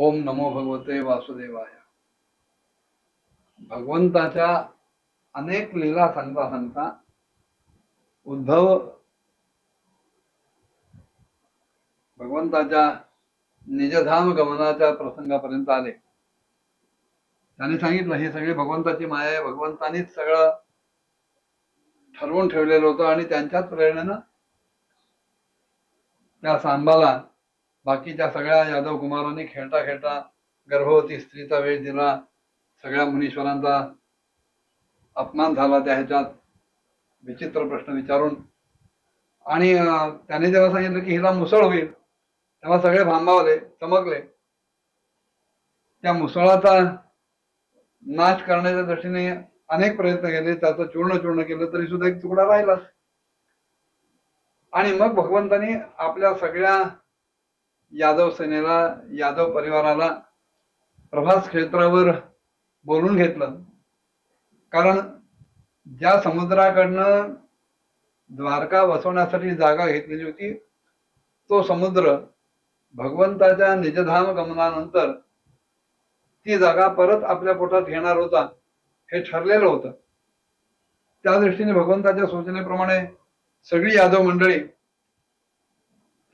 ओम नमो भगवते वासुदेवाय. भगवंताच्या अनेक लीला सांगता सांगता उद्धव भगवंताच्या निजधाम गमनाच्या प्रसंगापर्यंत आले. त्यांनी सांगितलं हे सगळे भगवंताची माया आहे, भगवंतानीच सगळं ठरवून ठेवलेलं होतं आणि त्यांच्याच प्रेरणेनं त्या सांबाला बाकीच्या सगळ्या यादव कुमारांनी खेळता खेळता गर्भवती स्त्रीचा वेश दिला. सगळ्या मुनीश्वरांचा अपमान झाला त्या ह्याच्यात विचित्र प्रश्न विचारून. आणि त्याने जेव्हा सांगितलं की हिला मुसळ होईल तेव्हा सगळे भांबावले, चमकले. त्या मुसळाचा नाश करण्याच्या दृष्टीने अनेक प्रयत्न केले, त्याचं चूर्ण चूर्ण केलं तरी सुद्धा एक तुकडा राहिलाच. आणि मग भगवंतानी आपल्या सगळ्या यादव सेनेला, यादव परिवाराला प्रभास क्षेत्रावर बोलून घेतलं. कारण ज्या समुद्राकडनं द्वारका वसवण्यासाठी जागा घेतलेली होती तो समुद्र भगवंताच्या निजधाम गमनानंतर ती जागा परत आपल्या पोटात घेणार होता हे ठरलेलं होतं. त्या दृष्टीने भगवंताच्या सूचनेप्रमाणे सगळी यादव मंडळी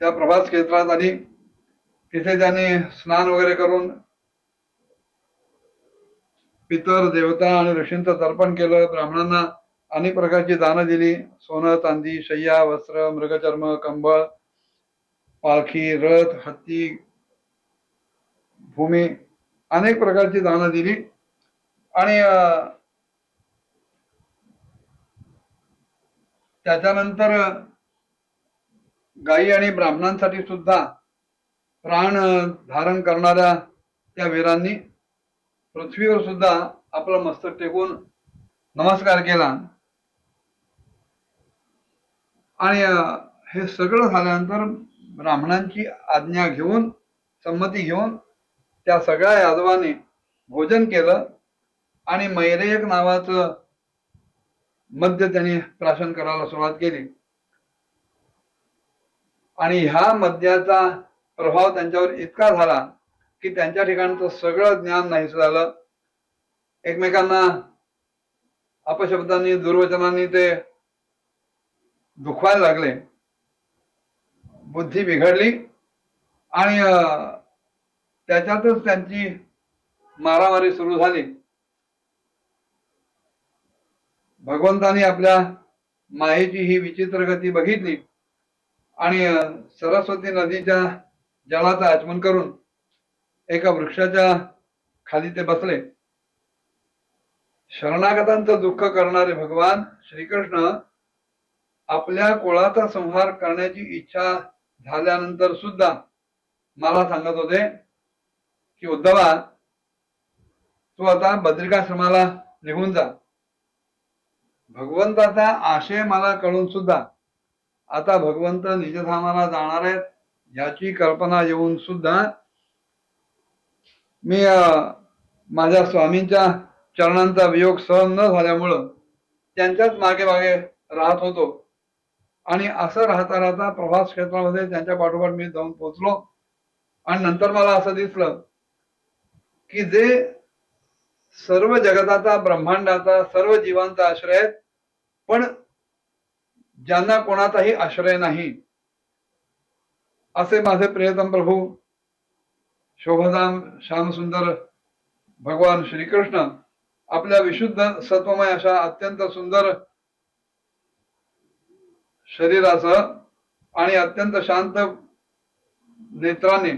त्या प्रभास क्षेत्रात आली. तिथे त्यांनी स्नान वगैरे करून पितर देवता आणि ऋषींचं तर्पण केलं. ब्राह्मणांना अनेक प्रकारची दानं दिली. सोनं, चांदी, शय्या, वस्त्र, मृगचर्म, कंबळ, पालखी, रथ, हत्ती, भूमी अनेक प्रकारची दानं दिली. आणि त्याच्यानंतर गायी आणि ब्राह्मणांसाठी सुद्धा प्राण धारण करणाऱ्या त्या वीरांनी पृथ्वीवर सुद्धा आपलं मस्तक टेकून नमस्कार केला. आणि हे सगळं झाल्यानंतर ब्राह्मणांची आज्ञा घेऊन, संमती घेऊन त्या सगळ्या यादवांनी भोजन केलं आणि मैरेयक नावाचं मद्य त्यांनी प्राशन करायला सुरुवात केली. आणि ह्या मद्याचा प्रभाव त्यांच्यावर इतका झाला की त्यांच्या ठिकाणचं सगळं ज्ञान नाहीस झालं. एकमेकांना अपशब्दांनी, दुर्वचनांनी ते दुखवायला लागले. बुद्धी बिघडली आणि त्याच्यातच त्यांची मारामारी सुरू झाली. भगवंतानी आपल्या मायेची ही विचित्र गती बघितली आणि सरस्वती नदीच्या जलाचं आचमन करून एका वृक्षाच्या खाली ते बसले. शरणागतांचं दुःख करणारे भगवान श्रीकृष्ण आपल्या कुळाचा संहार करण्याची इच्छा झाल्यानंतर सुद्धा मला सांगत होते की उद्धवा, तू आता बद्रिकाश्रमाला निघून जा. भगवंताचा आशय मला कळून सुद्धा आता भगवंत निजधामाला जाणार आहेत याची कल्पना येऊन सुद्धा मी माझ्या स्वामींच्या चरणांचा वियोग सहन न झाल्यामुळं त्यांच्याच मागे मागे राहत होतो. आणि असं राहता राहता प्रभास क्षेत्रामध्ये त्यांच्या पाठोपाठ मी जाऊन पोहोचलो. आणि नंतर मला असं दिसलं की जे सर्व जगताचा, ब्रह्मांडाचा, सर्व जीवांचा आश्रय आहेत, पण ज्यांना कोणाचाही आश्रय नाही असे माझे प्रियतम प्रभू शोभधाम श्यामसुंदर भगवान श्रीकृष्ण आपल्या विशुद्ध सत्वमय अशा अत्यंत सुंदर शरीरासह आणि अत्यंत शांत नेत्रांनी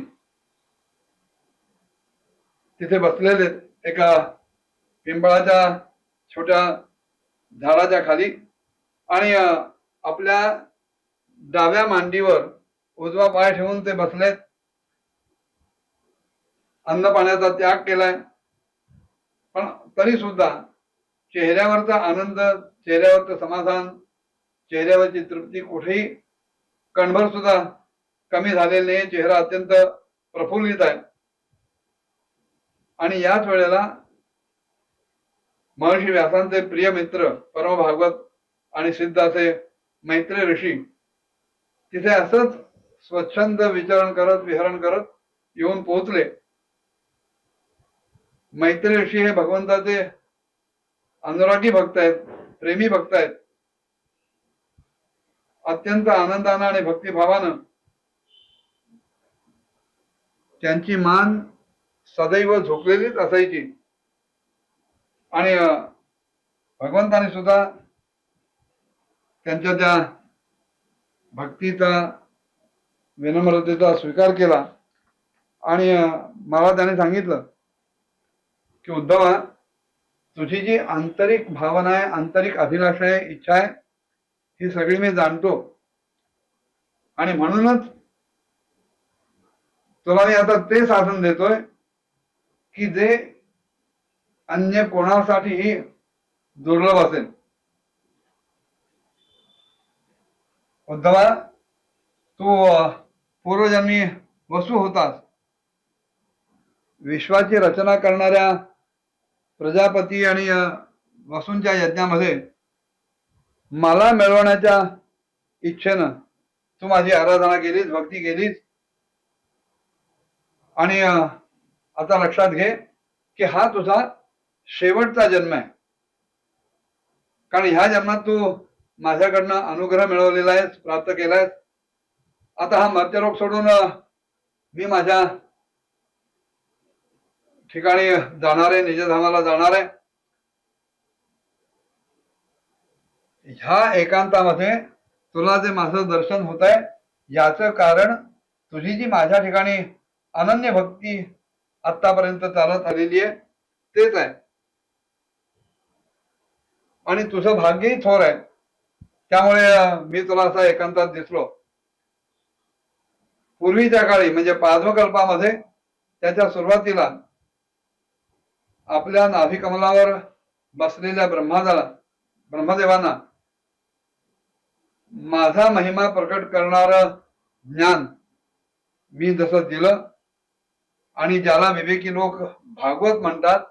तिथे बसलेले एका पिंपळाच्या छोट्या झाडाच्या खाली. आणि आपल्या डाव्या मांडीवर उजवा पाय ठेवून ते बसलेत. अन्न पाण्याचा त्याग केलाय, पण तरी सुद्धा चेहऱ्यावरचा आनंद, चेहऱ्यावरचं समाधान, चेहऱ्यावरची तृप्ती कुठेही कणभर सुद्धा कमी झालेली नाही. चेहरा अत्यंत प्रफुल्लित आहे. आणि याच वेळेला महर्षी व्यासांचे प्रिय मित्र परम भागवत आणि सिद्ध असे मैत्री ऋषी तिथे असंच स्वच्छंद विचरण करत, विहरण करत येऊन पोहोचले. मैत्री ऋषी हे भगवंताचे अनुरागी भक्त आहेत, प्रेमी भक्त आहेत. अत्यंत आनंदानं आणि भक्तिभावानं त्यांची मान सदैव झोपलेलीच असायची. आणि भगवंताने सुद्धा त्यांच्या त्या भक्तीचा, विनम्रतेचा स्वीकार केला. आणि मला त्याने सांगितलं की उद्धवा, तुझी जी आंतरिक भावना आहे, आंतरिक अभिलाषा आहे, इच्छा आहे, ही सगळी मी जाणतो. आणि म्हणूनच तुला मी आता ते साधन देतोय की जे अन्य कोणासाठीही दुर्लभ असेल. उद्धवा, तू पूर्वजन्मी वसू होतास. विश्वाची रचना करणाऱ्या प्रजापती आणि वसूंच्या यज्ञामध्ये मला मिळवण्याच्या इच्छेनं तू माझी आराधना केलीस, भक्ती केलीस. आणि आता लक्षात घे की हा तुझा शेवटचा जन्म आहे. कारण ह्या जन्मात तू माझ्याकडनं अनुग्रह मिळवलेला आहेस, प्राप्त केलायस. आता हा मर्त्यलोक सोडून मी माझ्या ठिकाणी जाणार आहे, निजधामाला जाणार आहे. ह्या एकांतामध्ये तुला जे माझं दर्शन होत आहे याचं कारण तुझी जी माझ्या ठिकाणी अनन्य भक्ती आतापर्यंत चालत आलेली आहे तेच आहे. आणि तुझं भाग्यही थोर आहे, त्यामुळे मी तुला असा एकांतात दिसलो. पूर्वीच्या काळी म्हणजे पाद्मकल्पामध्ये त्याच्या सुरुवातीला आपल्या नाभिकमलावर बसलेल्या ब्रह्मदेवांना माझा महिमा प्रकट करणार ज्ञान मी जसं दिलं, आणि ज्याला विवेकी लोक भागवत म्हणतात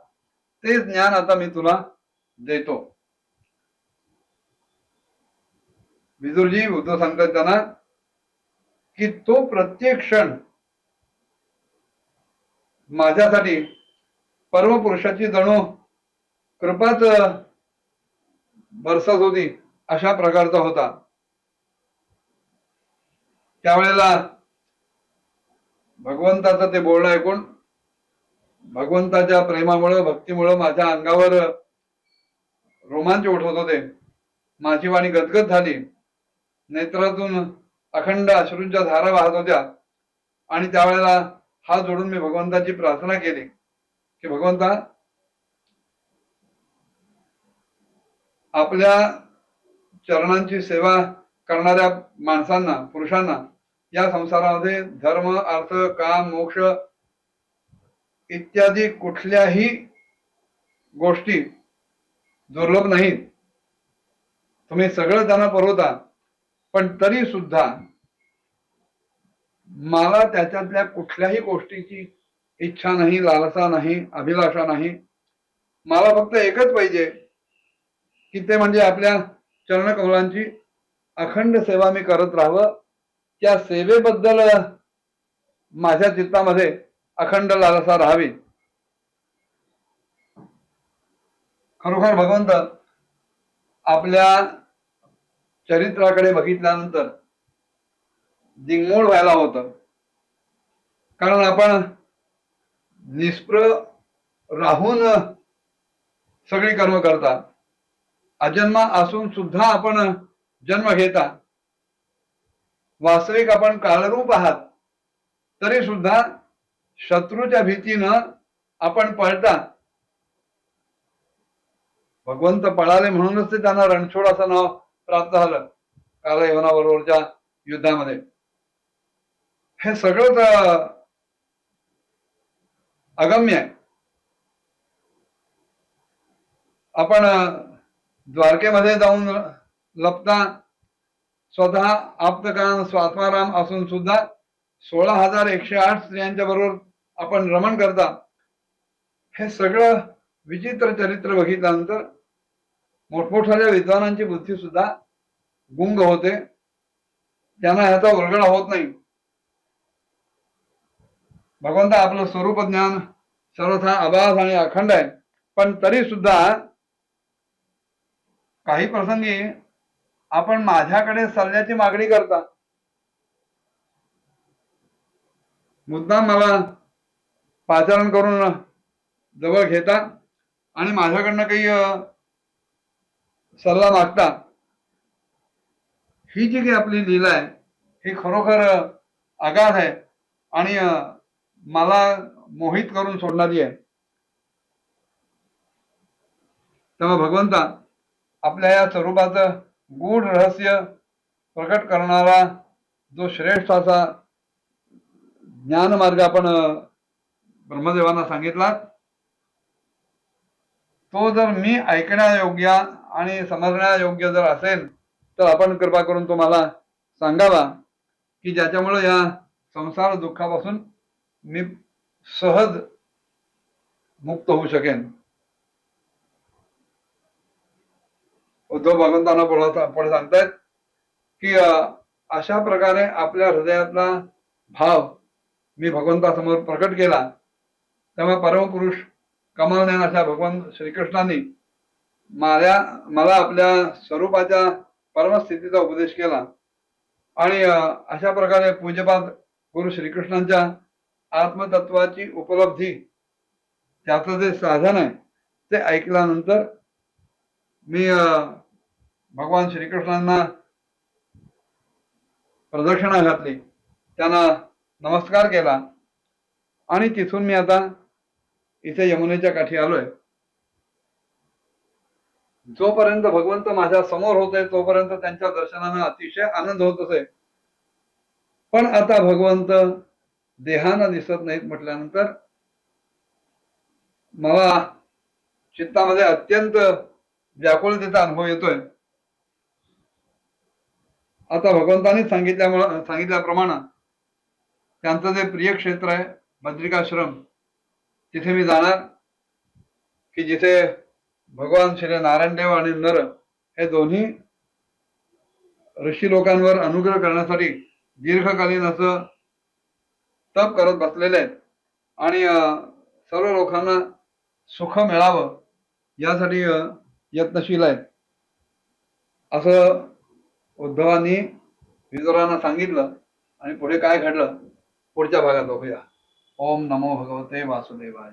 ते ज्ञान आता मी तुला देतो. विदुरजी उद्धव सांगतात त्यांना की तो प्रत्येक क्षण माझ्यासाठी परमपुरुषाची जणू कृपाच बरसत होती अशा प्रकारचा होता. त्यावेळेला भगवंताचं ते बोलणं ऐकून, भगवंताच्या प्रेमामुळं, भक्तीमुळं माझ्या अंगावर रोमांच उठवत होते. माझी वाणी गदगद झाली, नेत्रातून अखंड अश्रूंच्या धारा वाहत होत्या. आणि त्यावेळेला हात जोडून मी भगवंताची प्रार्थना केली की भगवंता, आपल्या चरणांची सेवा करणाऱ्या माणसांना, पुरुषांना या संसारामध्ये धर्म, अर्थ, काम, मोक्ष इत्यादी कुठल्याही गोष्टी दुर्लभ नाहीत. तुम्ही सगळं त्यांना पुरवता, पण तरी सुद्धा मला त्याच्यातल्या कुठल्याही गोष्टीची इच्छा नाही, लालसा नाही, अभिलाषा नाही. मला फक्त एकच पाहिजे की ते म्हणजे आपल्या चरणकमलांची अखंड सेवा मी करत राहावं. त्या सेवेबद्दल माझ्या चित्तामध्ये अखंड लालसा राहावी. खरोखर भगवंत आपल्या चरित्राकडे बघितल्यानंतर दिंगमोड व्हायला होतं. कारण आपण निष्प्र राहून सगळी कर्म करता, अजन्मा असून सुद्धा आपण जन्म घेता, वास्तविक आपण कालरूप आहात, तरी सुद्धा शत्रूच्या भीतीनं आपण पळता. भगवंत पळाले म्हणूनच ते त्यांना रणछोड असं नाव प्राप्त झालं कालयवनाबरोबरच्या युद्धामध्ये. हे सगळंच अगम्य आहे. आपण द्वारकेमध्ये जाऊन लपता, स्वतः आप्तकान स्वात्माराम असून सुद्धा 16,108 स्त्रियांच्या बरोबर आपण रमण करता. हे सगळं विचित्र चरित्र बघितल्यानंतर मोठमोठ्या विद्वानांची बुद्धी सुद्धा गुंग होते, त्यांना ह्याचा उलगडा होत नाही. भगवंत आपलं स्वरूप ज्ञान सर्वथा आभास आणि अखंड आहे, पण तरी सुद्धा काही प्रसंगी आपण माझ्याकडे सल्ल्याची मागणी करता, मुद्दाम मला पाचारण करून जवळ घेता आणि माझ्याकडनं काही सल्ला मागता. ही जी काही आपली लीला आहे ही खरोखर अगाध आहे आणि मला मोहित करून सोडणारी आहे. तेव्हा भगवंता, आपल्या या स्वरूपाचं गूढ रहस्य प्रकट करणारा जो श्रेष्ठ असा ज्ञान मार्ग आपण ब्रह्मदेवांना सांगितला, तो जर मी ऐकण्यायोग्य आणि समजण्यायोग्य जर असेल तर आपण कृपा करून तो मला सांगावा, की ज्याच्यामुळे या संसार दुःखापासून मी सहज मुक्त होऊ शकेन. उद्धव भगवंतांना पुढे सांगतायत की अशा प्रकारे आपल्या हृदयातला भाव मी भगवंतासमोर प्रकट केला, तेव्हा परमपुरुष कमलनयन अशा भगवान श्रीकृष्णांनी मला आपल्या स्वरूपाच्या परमस्थितीचा उपदेश केला आणि अशा प्रकारे पूज्यपाद गुरु श्रीकृष्णांच्या आत्मतत्वाची उपलब्धी त्याचं जे साधन आहे ते ऐकल्यानंतर मी भगवान श्रीकृष्णांना प्रदक्षिणा घातली, त्यांना नमस्कार केला आणि तिथून मी आता इथे यमुनेच्या काठी आलोय. जोपर्यंत भगवंत माझ्या समोर होते तोपर्यंत त्यांच्या दर्शनाने अतिशय आनंद होत असे, पण आता भगवंत देहानं दिसत नाहीत म्हटल्यानंतर मला चित्तामध्ये अत्यंत व्याकुळतेचा अनुभव येतोय. आता भगवंतांनी सांगितल्याप्रमाणे त्यांचं जे प्रिय क्षेत्र आहे बद्रिकाश्रम, तिथे मी जाणार, की जिथे भगवान श्री नारायणदेव आणि नर हे दोन्ही ऋषी लोकांवर अनुग्रह करण्यासाठी दीर्घकालीन असं तप करत बसलेले आहेत आणि सर्व लोकांना सुख मिळावं यासाठी यत्नशील आहेत, असं उद्धवांनी विदुरांना सांगितलं. आणि पुढे काय घडलं पुढच्या भागात बघूया. ओम नमो भगवते वासुदेवाय.